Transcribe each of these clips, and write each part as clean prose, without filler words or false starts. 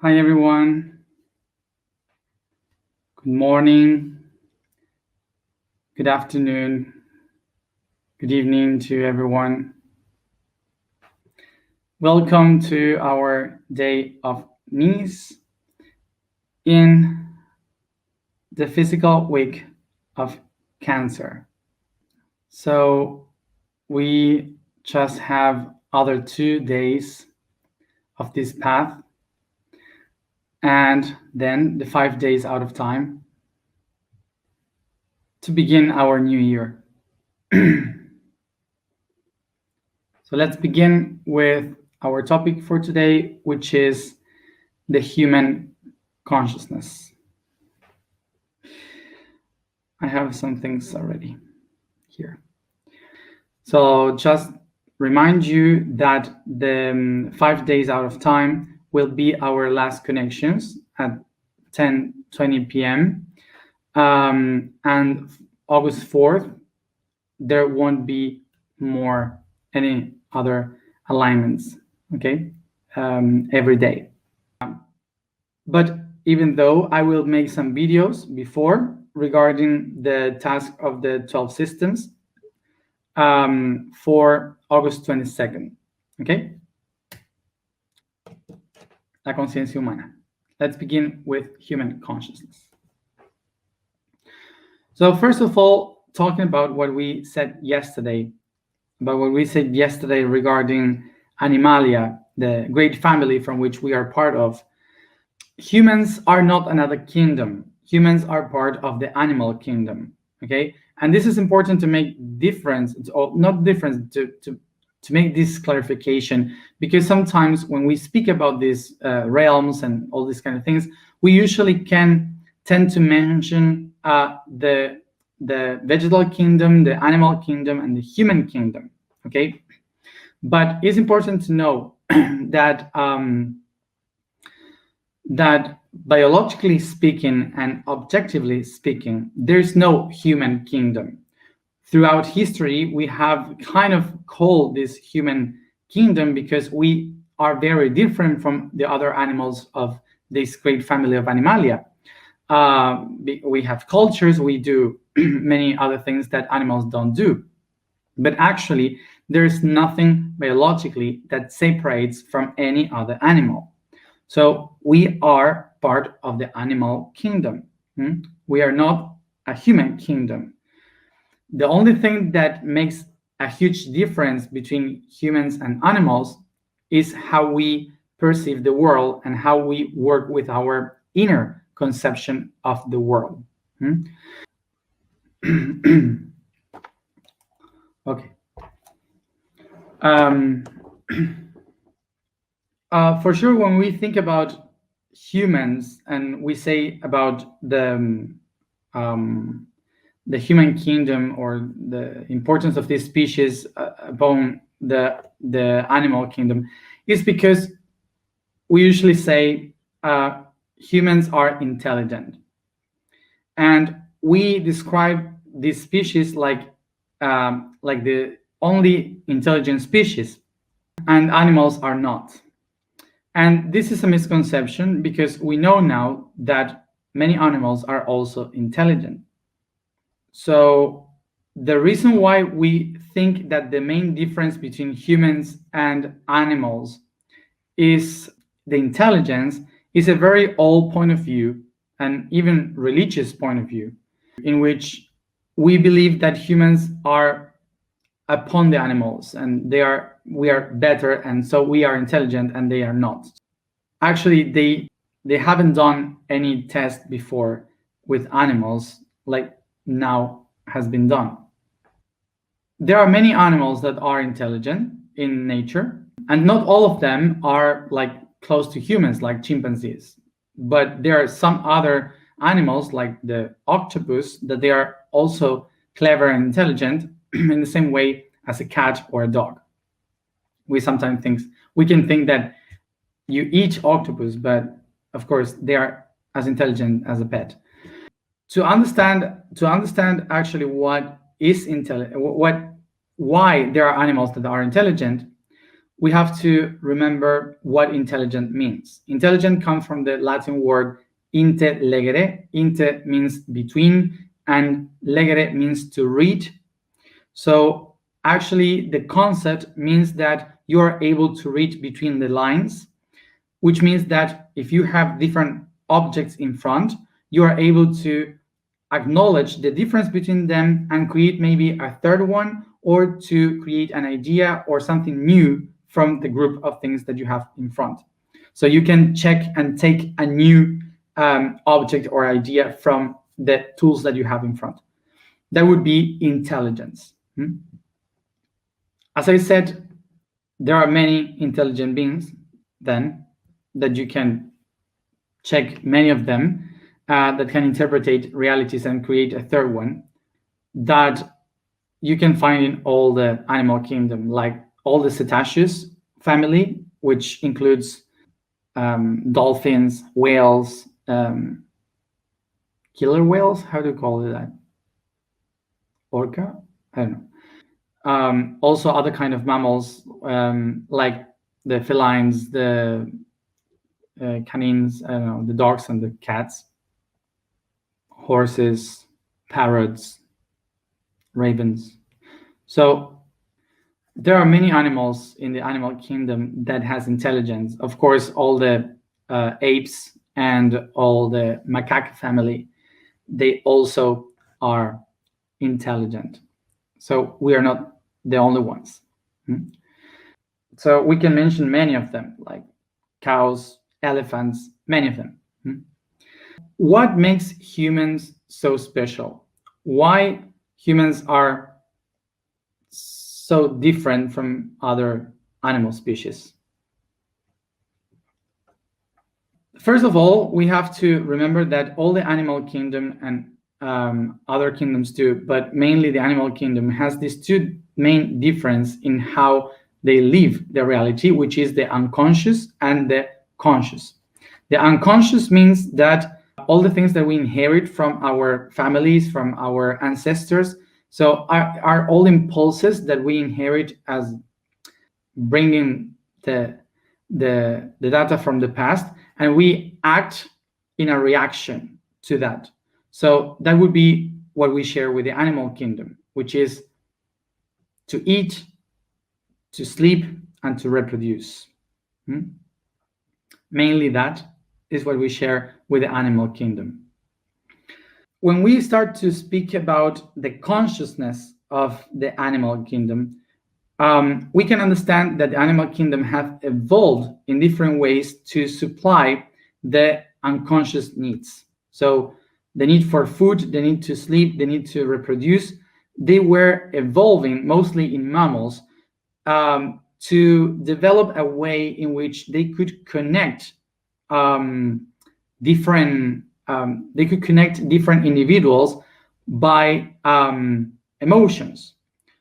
Hi everyone. Good morning, good afternoon, good evening to everyone. Welcome to our day of knees in the physical week of Cancer. So we just have other 2 days of this path and then the 5 days out of time to begin our new year. So let's begin with our topic for today, which is the human consciousness. I have some things already here. So just remind you that the 5 days out of time will be our last connections at 10:20 p.m. And August 4th, there won't be more any other alignments, okay, every day. But even though I will make some videos before regarding the task of the 12 systems for August 22nd, okay? La conciencia humana. Let's begin with human consciousness. So first of all, talking about what we said yesterday, regarding Animalia, the great family from which we are part of. Humans are not another kingdom. Humans are part of the animal kingdom, okay? And this is important to make difference, or not difference, to make this clarification, because sometimes when we speak about these realms and all these kind of things, we usually can tend to mention the vegetal kingdom, the animal kingdom, and the human kingdom, okay? But it's important to know that that biologically speaking and objectively speaking, there's no human kingdom. Throughout history, we have kind of called this human kingdom because we are very different from the other animals of this great family of Animalia. We have cultures, we do many other things that animals don't do. But actually, there's nothing biologically that separates from any other animal. So we are part of the animal kingdom. We are not a human kingdom. The only thing that makes a huge difference between humans and animals is how we perceive the world and how we work with our inner conception of the world. Okay. For sure, when we think about humans and we say about the human kingdom or the importance of this species upon the animal kingdom, is because we usually say humans are intelligent, and we describe this species like the only intelligent species, and animals are not. And this is a misconception because we know now that many animals are also intelligent. So the reason why we think that the main difference between humans and animals is the intelligence is a very old point of view, and even religious point of view, in which we believe that humans are upon the animals and we are better, and so we are intelligent and they are not. Actually, they haven't done any test before with animals like now has been done. There are many animals that are intelligent in nature, and not all of them are like close to humans, like chimpanzees. But there are some other animals like the octopus that they are also clever and intelligent in the same way as a cat or a dog. We sometimes can think that you eat octopus, but of course they are as intelligent as a pet. To understand actually what is why there are animals that are intelligent, we have to remember what intelligent means. Intelligent comes from the Latin word inte legere. Inte means between, and legere means to read. So actually, the concept means that you are able to read between the lines, which means that if you have different objects in front, you are able to acknowledge the difference between them and create maybe a third one, or to create an idea or something new from the group of things that you have in front. So you can check and take a new object or idea from the tools that you have in front. That would be intelligence. As I said, there are many intelligent beings then that you can check, many of them that can interpret realities and create a third one that you can find in all the animal kingdom, like all the cetaceous family, which includes dolphins, whales, killer whales, how do you call it that? Orca? I don't know. Also other kind of mammals, like the felines, the canines, I don't know, the dogs and the cats, horses, parrots, ravens. So there are many animals in the animal kingdom that has intelligence. Of course, all the apes and all the macaque family, they also are intelligent. So we are not the only ones. So we can mention many of them, like cows, elephants, many of them. What makes humans so special? Why humans are so different from other animal species? First of all, we have to remember that all the animal kingdom and other kingdoms too, but mainly the animal kingdom, has these two main difference in how they live the reality, which is the unconscious and the conscious. The unconscious means that all the things that we inherit from our families, from our ancestors, so are all impulses that we inherit as bringing the data from the past, and we act in a reaction to that. So that would be what we share with the animal kingdom, which is to eat, to sleep, and to reproduce. Mainly that is what we share with the animal kingdom. When we start to speak about the consciousness of the animal kingdom, we can understand that the animal kingdom have evolved in different ways to supply the unconscious needs. So the need for food, the need to sleep, the need to reproduce, they were evolving mostly in mammals to develop a way in which they could connect different individuals by emotions.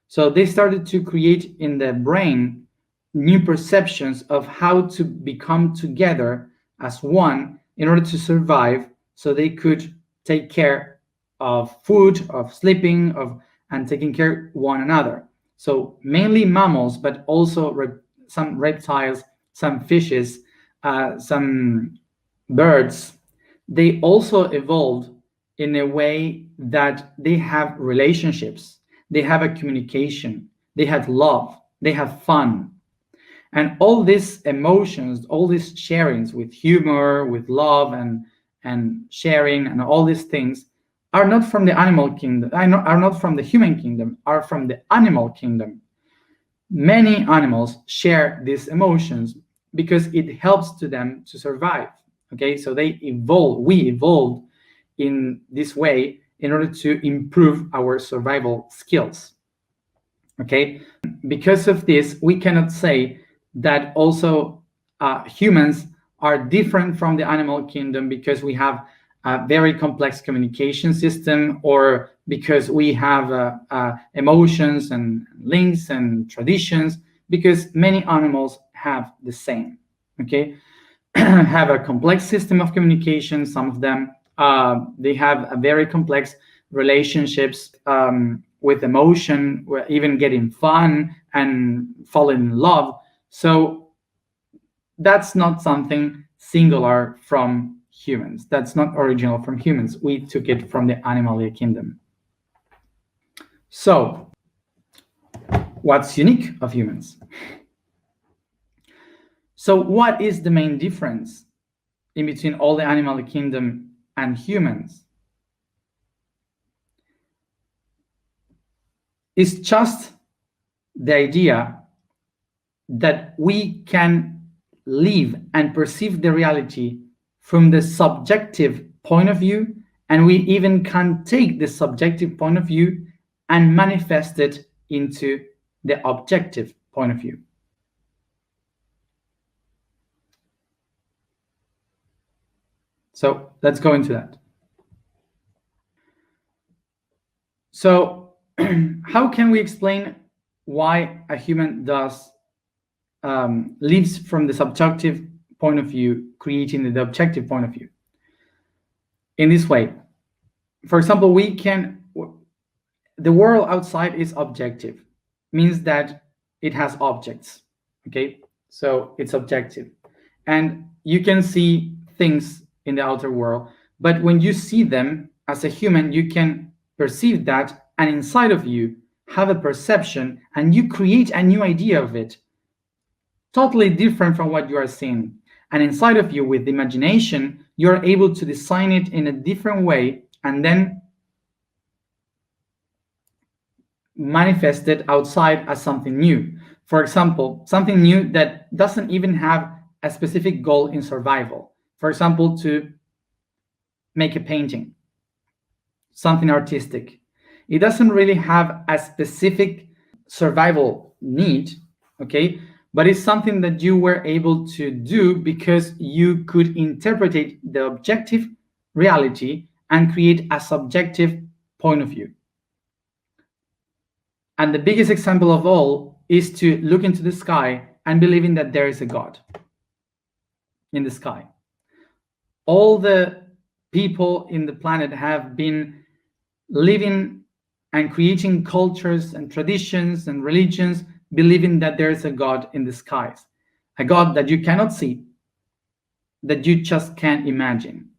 So they started to create in the brain new perceptions of how to become together as one in order to survive, so they could take care of food, of sleeping, and taking care of one another. So mainly mammals, but also some reptiles, some fishes, some birds, they also evolved in a way that they have relationships, they have a communication, they have love, they have fun. And all these emotions, all these sharings with humor, with love and sharing and all these things are not from the animal kingdom, are not from the human kingdom, are from the animal kingdom. Many animals share these emotions because it helps to them to survive. Okay, so we evolved in this way in order to improve our survival skills. Okay, because of this, we cannot say that also humans are different from the animal kingdom because we have a very complex communication system, or because we have emotions and links and traditions, because many animals have the same. Okay, have a complex system of communication. Some of them they have a very complex relationships with emotion, even getting fun and falling in love. So that's not something singular from humans. That's not original from humans. We took it from the animal kingdom. So what's unique of humans? So what is the main difference in between all the animal kingdom and humans? It's just the idea that we can live and perceive the reality from the subjective point of view, and we even can take the subjective point of view and manifest it into the objective point of view. So let's go into that. So how can we explain why a human does lives from the subjective point of view, creating the objective point of view? In this way, for example, the world outside is objective, means that it has objects, okay? So it's objective. And you can see things in the outer world, but when you see them as a human, you can perceive that, and inside of you have a perception, and you create a new idea of it, totally different from what you are seeing. And inside of you, with imagination, you're able to design it in a different way and then manifest it outside as something new. For example, something new that doesn't even have a specific goal in survival. For example, to make a painting, something artistic. It doesn't really have a specific survival need, okay? But it's something that you were able to do because you could interpret the objective reality and create a subjective point of view. And the biggest example of all is to look into the sky and believing that there is a God in the sky. All the people in the planet have been living and creating cultures and traditions and religions, believing that there is a God in the skies, a God that you cannot see, that you just can't imagine.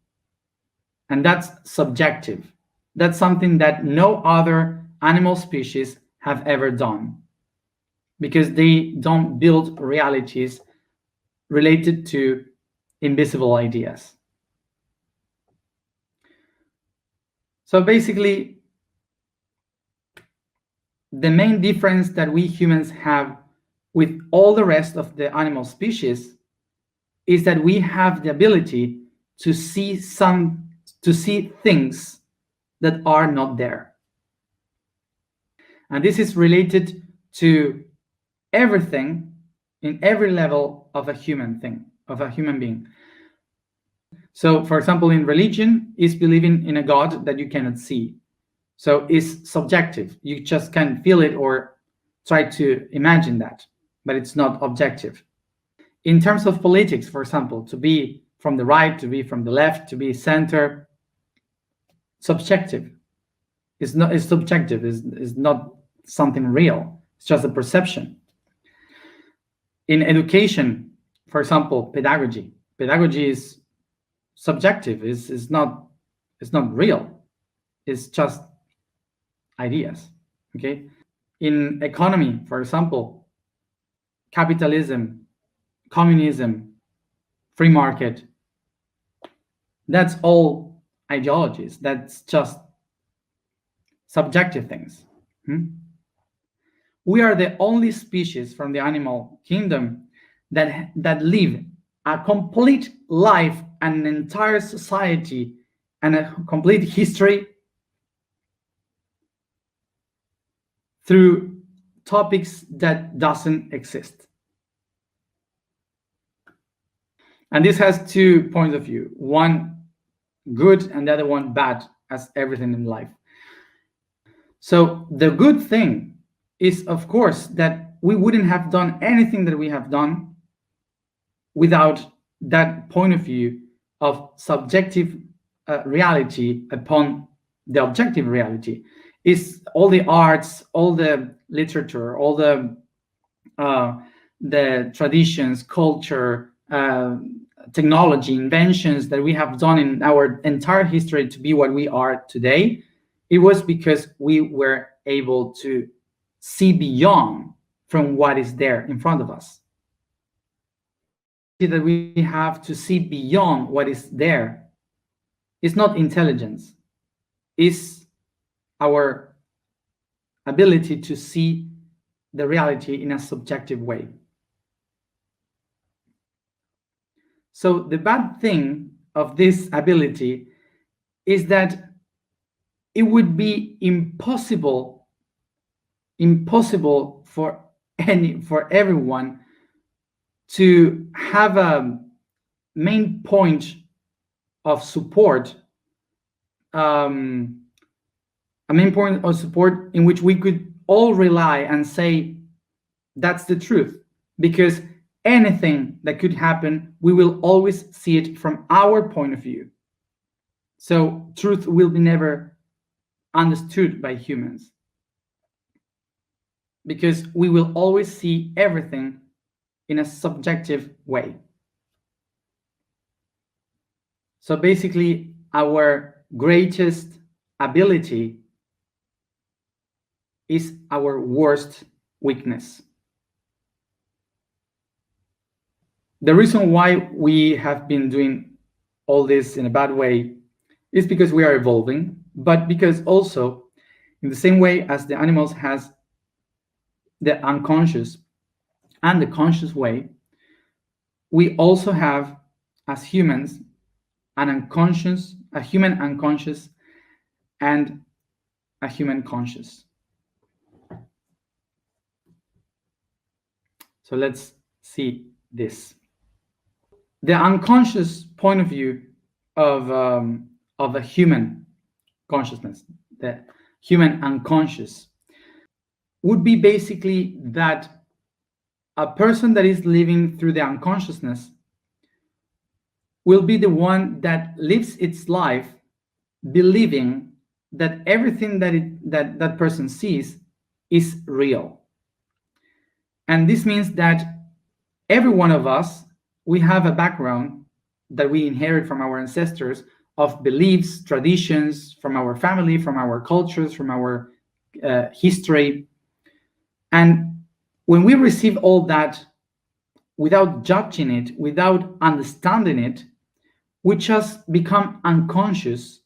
And that's subjective. That's something that no other animal species have ever done, because they don't build realities related to invisible ideas. So basically, the main difference that we humans have with all the rest of the animal species is that we have the ability to see things that are not there. And this is related to everything in every level of a human being. So, for example, in religion, is believing in a God that you cannot see. So it's subjective. You just can feel it or try to imagine that, but it's not objective. In terms of politics, for example, to be from the right, to be from the left, to be center, subjective. It's subjective. It's not something real. It's just a perception. In education, for example, pedagogy is subjective. It's not real. It's just ideas. Okay. In economy, for example, capitalism, communism, free market, that's all ideologies. That's just subjective things. We are the only species from the animal kingdom that live a complete life and an entire society and a complete history through topics that doesn't exist. And this has 2 points of view, one good and the other one bad, as everything in life. So the good thing is, of course, that we wouldn't have done anything that we have done without that point of view of subjective reality upon the objective reality. Is all the arts, all the literature, all the the traditions, culture, technology, inventions that we have done in our entire history to be what we are today, it was because we were able to see beyond from what is there in front of us. That we have to see beyond what is there is not intelligence, is our ability to see the reality in a subjective way. So the bad thing of this ability is that it would be impossible for everyone to have a main point of support, a main point of support in which we could all rely and say that's the truth, because anything that could happen, we will always see it from our point of view. So truth will be never understood by humans, because we will always see everything in a subjective way. So basically, our greatest ability is our worst weakness. The reason why we have been doing all this in a bad way is because we are evolving, but because also, in the same way as the animals has the unconscious and the conscious way, we also have, as humans, a human unconscious and a human conscious. So let's see this. The unconscious point of view of a human consciousness, the human unconscious, would be basically that a person that is living through the unconsciousness will be the one that lives its life believing that everything that person sees is real. And this means that every one of us, we have a background that we inherit from our ancestors of beliefs, traditions, from our family, from our cultures, from our history. And when we receive all that without judging it, without understanding it, we just become unconscious,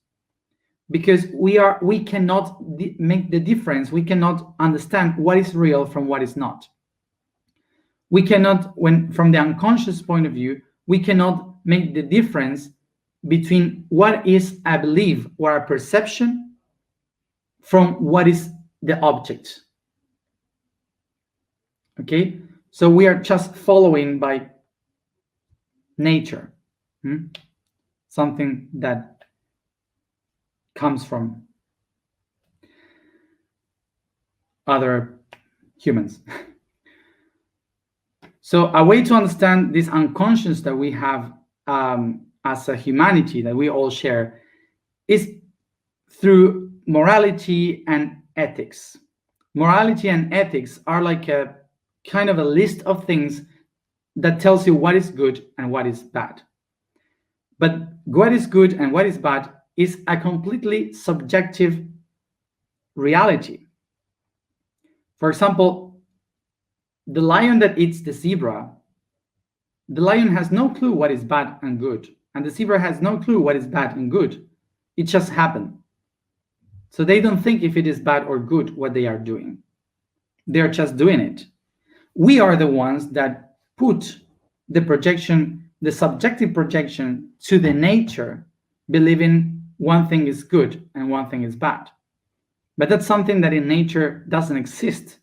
because we cannot make the difference. We cannot understand what is real from what is not. We cannot, from the unconscious point of view, we cannot make the difference between what is a belief or a perception from what is the object. Okay, so we are just following by nature, something that comes from other humans. So a way to understand this unconscious that we have as a humanity that we all share is through morality and ethics. Morality and ethics are like a kind of a list of things that tells you what is good and what is bad. But what is good and what is bad is a completely subjective reality. For example, the lion that eats the zebra, the lion has no clue what is bad and good, and the zebra has no clue what is bad and good. It just happened. So they don't think if it is bad or good what they are doing. They're just doing it. We are the ones that put the projection, the subjective projection to the nature, believing one thing is good and one thing is bad. But that's something that in nature doesn't exist.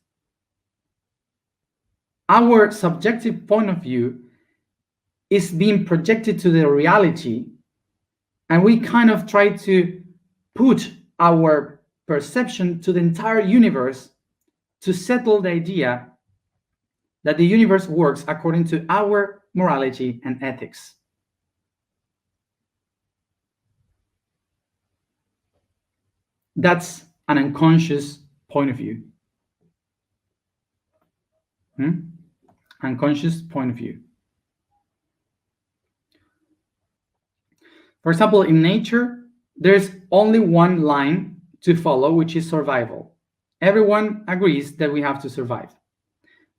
Our subjective point of view is being projected to the reality, and we kind of try to put our perception to the entire universe to settle the idea that the universe works according to our morality and ethics. That's an unconscious point of view. unconscious point of view. For example, in nature, there's only one line to follow, which is survival. Everyone agrees that we have to survive.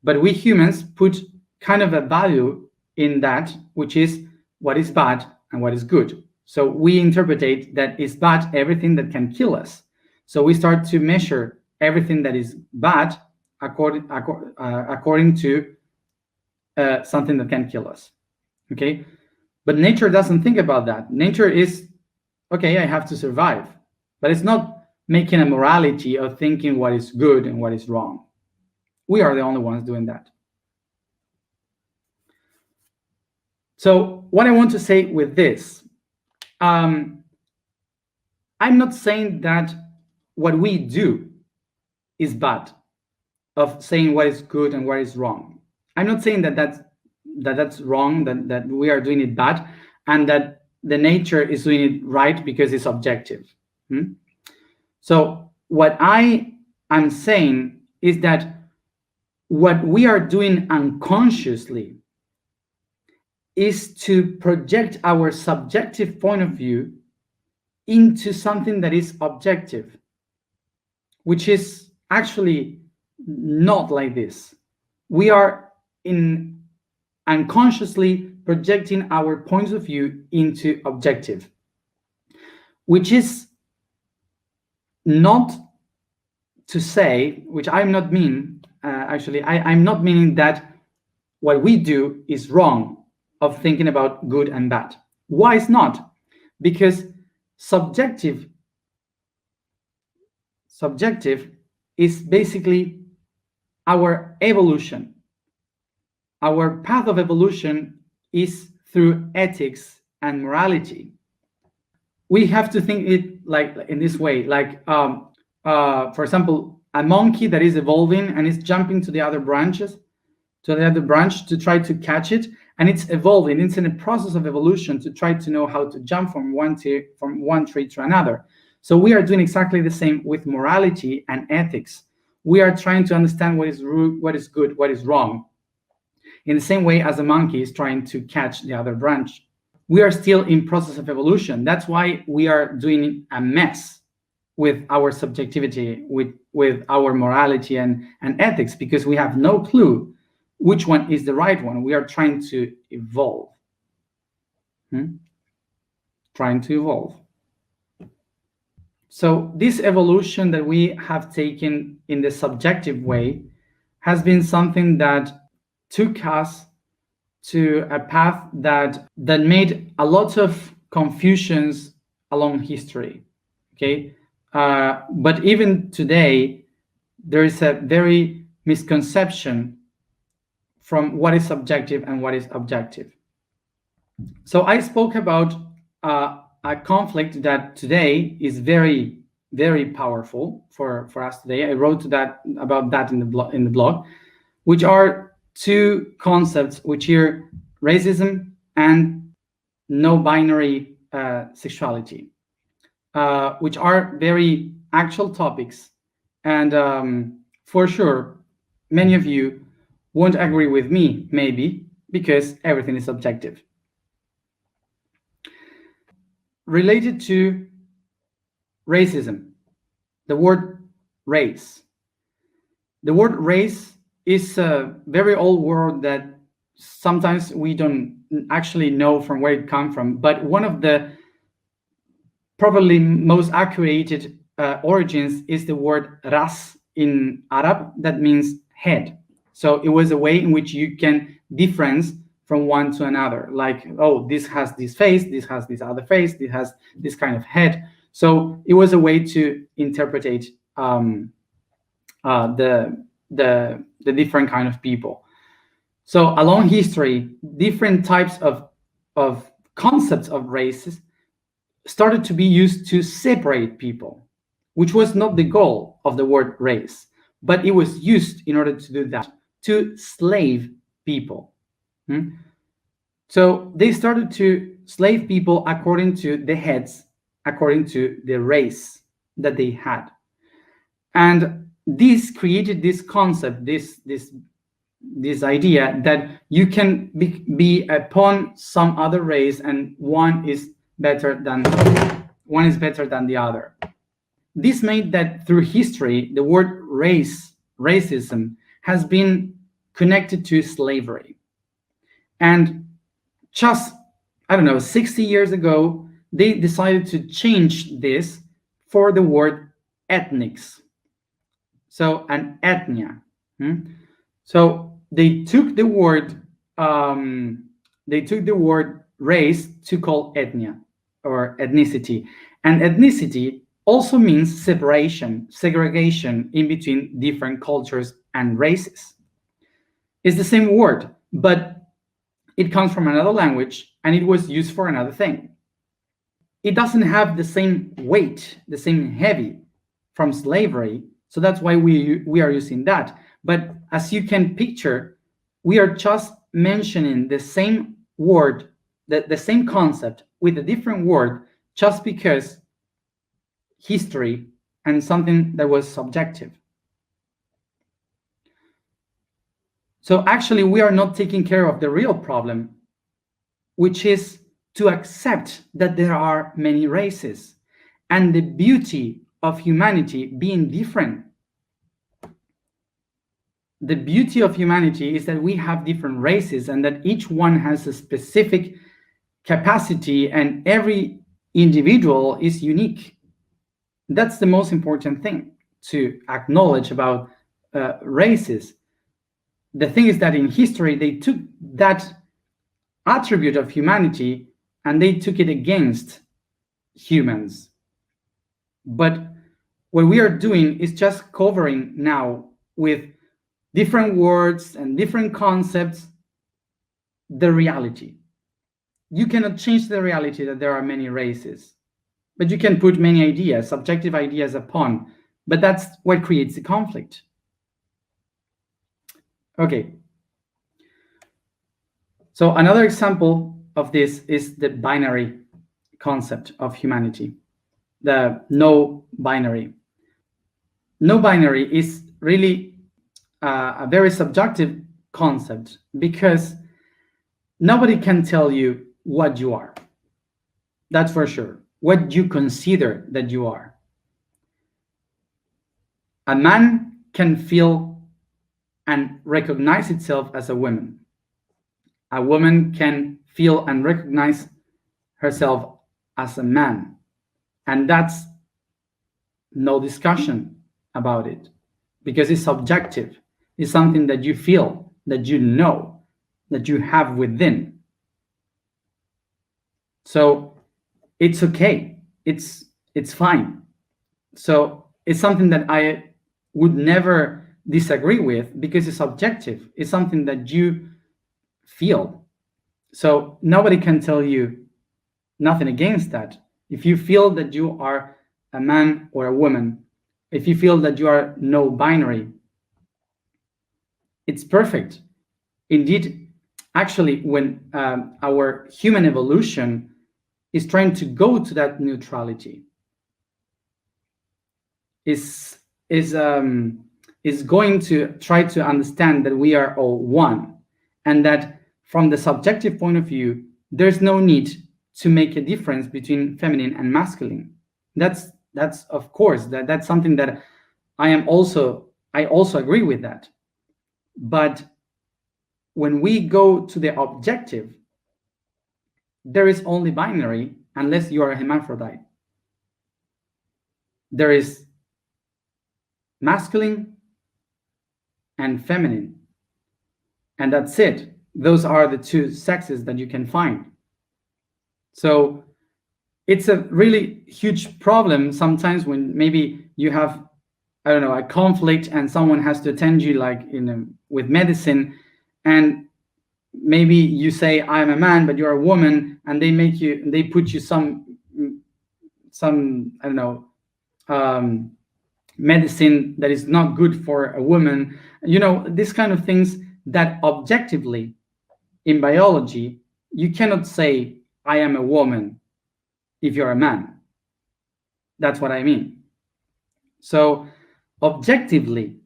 But we humans put kind of a value in that, which is what is bad and what is good. So we interpret that it's bad everything that can kill us. So we start to measure everything that is bad according to something that can kill us. Okay, but nature doesn't think about that. Nature is, okay, I have to survive, but it's not making a morality of thinking what is good and what is wrong. We are the only ones doing that. So what I want to say with this, I'm not saying that what we do is bad, of saying what is good and what is wrong. I'm not saying that that's wrong, that we are doing it bad, and that the nature is doing it right because it's objective. So what I am saying is that what we are doing unconsciously is to project our subjective point of view into something that is objective, which is actually not like this. We are unconsciously projecting our points of view into objective, which is not to say, which I'm not mean, I'm not meaning that what we do is wrong of thinking about good and bad. Why is not? Because subjective is basically our evolution. Our path of evolution is through ethics and morality. We have to think it like in this way, like for example, a monkey that is evolving and is jumping to the other branch to try to catch it, and it's evolving. It's in a process of evolution to try to know how to jump from one tree to another. So we are doing exactly the same with morality and ethics. We are trying to understand what is good, what is wrong, in the same way as a monkey is trying to catch the other branch. We are still in process of evolution. That's why we are doing a mess with our subjectivity, with our morality and ethics, because we have no clue which one is the right one. We are trying to evolve. Trying to evolve. So this evolution that we have taken in the subjective way has been something that took us to a path that made a lot of confusions along history. Okay, but even today, there is a very misconception from what is subjective and what is objective. So I spoke about a conflict that today is very, very powerful for us today. I wrote about that in the blog, which are two concepts, which are racism and no-binary sexuality, which are very actual topics. And for sure, many of you won't agree with me, maybe, because everything is subjective. Related to racism, the word race. The word race is a very old word that sometimes we don't actually know from where it comes from, but one of the probably most accurate origins is the word ras in Arab, that means head. So it was a way in which you can difference from one to another, like, oh, this has this face, this has this other face, this has this kind of head. So it was a way to interpret the different kind of people. So along history, different types of concepts of races started to be used to separate people, which was not the goal of the word race, but it was used in order to do that, to slave people. So they started to slave people according to the heads, according to the race that they had. And this created this concept, this this idea that you can be upon some other race and one is better than the other. This made that through history, the word racism, has been connected to slavery. And just, I don't know, 60 years ago, they decided to change this for the word ethnics. So an ethnia. So they took the word race to call ethnia or ethnicity. And ethnicity also means separation, segregation in between different cultures and races. It's the same word, but it comes from another language and it was used for another thing. It doesn't have the same weight, the same heavy from slavery. So that's why we are using that. But as you can picture, we are just mentioning the same word, the same concept with a different word, just because history and something that was subjective. So actually, we are not taking care of the real problem, which is to accept that there are many races and the beauty of humanity being different. The beauty of humanity is that we have different races and that each one has a specific capacity and every individual is unique. That's the most important thing to acknowledge about races. The thing is that in history, they took that attribute of humanity and they took it against humans. But what we are doing is just covering now with different words and different concepts the reality. You cannot change the reality that there are many races, but you can put many ideas, subjective ideas upon, but that's what creates the conflict. Okay. So another example of this is the binary concept of humanity, the no binary. No binary is really a very subjective concept because nobody can tell you what you are. That's for sure. What you consider that you are. A man can feel and recognize itself as a woman. A woman can feel and recognize herself as a man. And that's no discussion about it because it's subjective. It's something that you feel, that you know, that you have within. So it's okay. It's fine. So it's something that I would never disagree with because it's subjective. It's something that you feel. So nobody can tell you nothing against that. If you feel that you are a man or a woman, if you feel that you are no binary, it's perfect. Indeed, actually, when our human evolution is trying to go to that neutrality, is going to try to understand that we are all one, and that from the subjective point of view, there's no need to make a difference between feminine and masculine. That's of course that's something that I also agree with that. But when we go to the objective, there is only binary unless you are a hermaphrodite. There is masculine and feminine, and that's it. Those are the two sexes that you can find. So it's a really huge problem sometimes when maybe you have, I don't know, a conflict and someone has to attend you like with medicine, and maybe you say I'm a man but you're a woman, and they put you some I don't know, medicine that is not good for a woman, this kind of things that objectively in biology you cannot say I am a woman if you're a man. That's what I mean. So objectively,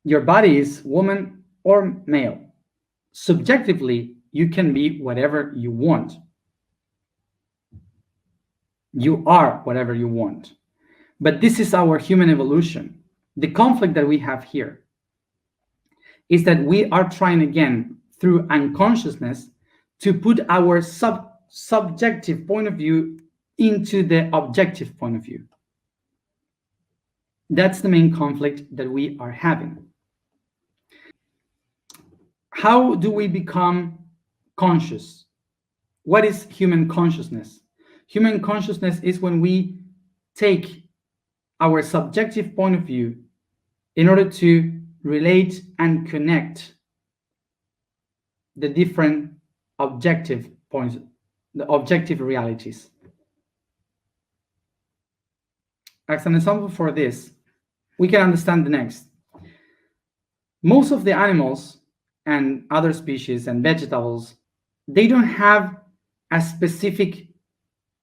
Your body is woman or male. Subjectively, you can be whatever you want. You are whatever you want. But this is our human evolution. The conflict that we have here is that we are trying again through unconsciousness to put our subjective point of view into the objective point of view. That's the main conflict that we are having. How do we become conscious? What is human consciousness? Human consciousness is when we take our subjective point of view in order to relate and connect the different objective points, the objective realities. As an example for this, we can understand the next. Most of the animals and other species and vegetables, they don't have a specific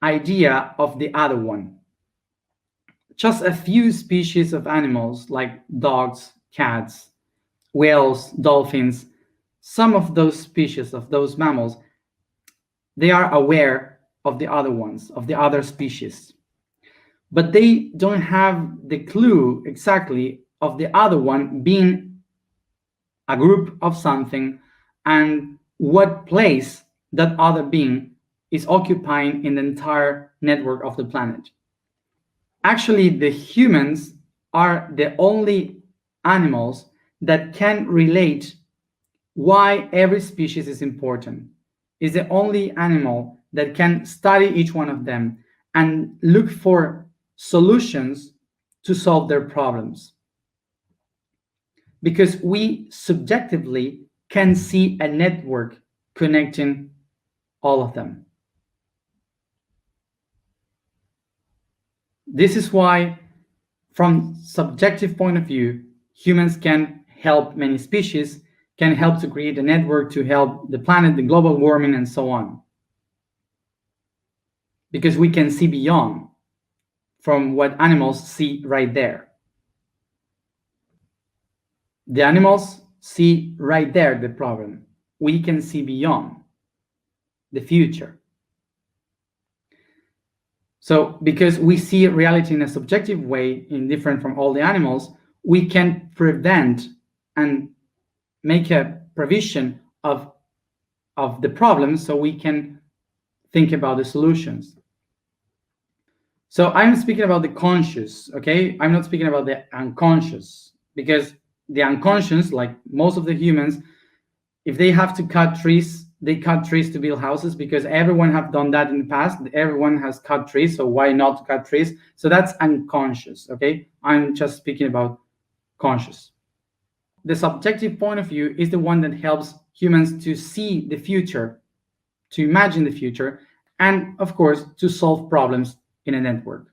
idea of the other one. Just a few species of animals like dogs, cats, whales, dolphins, some of those species of those mammals, they are aware of the other ones, of the other species. But they don't have the clue exactly of the other one being a group of something and what place that other being is occupying in the entire network of the planet. Actually, the humans are the only animals that can relate why every species is important. Is the only animal that can study each one of them and look for solutions to solve their problems. Because we subjectively can see a network connecting all of them. This is why, from subjective point of view, humans can help many species, can help to create a network to help the planet, the global warming, and so on. Because we can see beyond from what animals see right there. The animals see right there the problem. We can see beyond the future. So because we see reality in a subjective way, different from all the animals, we can prevent and make a provision of the problem so we can think about the solutions. So I'm speaking about the conscious, okay? I'm not speaking about the unconscious, because the unconscious, like most of the humans, if they have to cut trees, they cut trees to build houses because everyone have done that in the past. Everyone has cut trees, so why not cut trees? So that's unconscious, okay? I'm just speaking about conscious. The subjective point of view is the one that helps humans to see the future, to imagine the future, and of course, to solve problems in a network.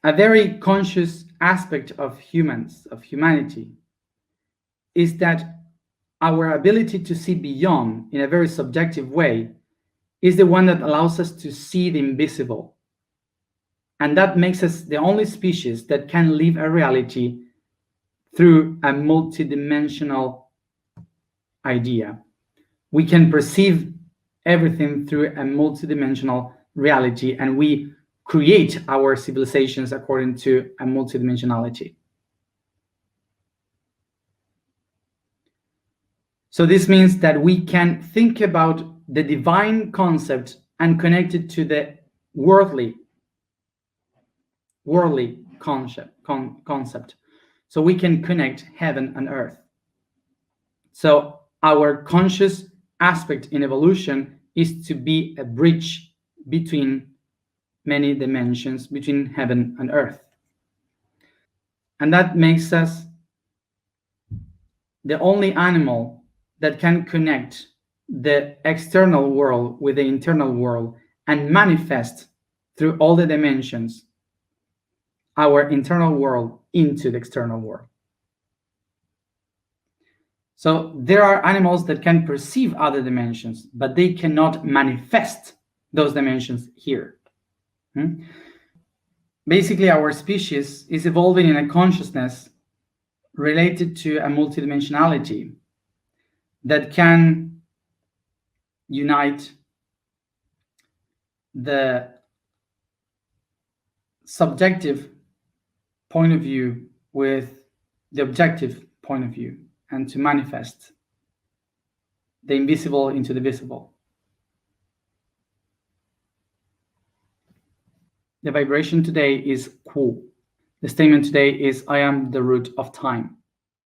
A very conscious aspect of humans, of humanity, is that our ability to see beyond in a very subjective way is the one that allows us to see the invisible. And that makes us the only species that can live a reality through a multidimensional idea. We can perceive everything through a multidimensional reality, and we create our civilizations according to a multidimensionality. So this means that we can think about the divine concept and connect it to the worldly concept. So we can connect heaven and earth. So our conscious aspect in evolution is to be a bridge between many dimensions, between heaven and earth. And that makes us the only animal that can connect the external world with the internal world and manifest through all the dimensions our internal world into the external world. So there are animals that can perceive other dimensions, but they cannot manifest those dimensions here. basically our species is evolving in a consciousness related to a multidimensionality that can unite the subjective point of view with the objective point of view, and to manifest the invisible into the visible. The vibration today is Ku. The statement today is I am the root of time.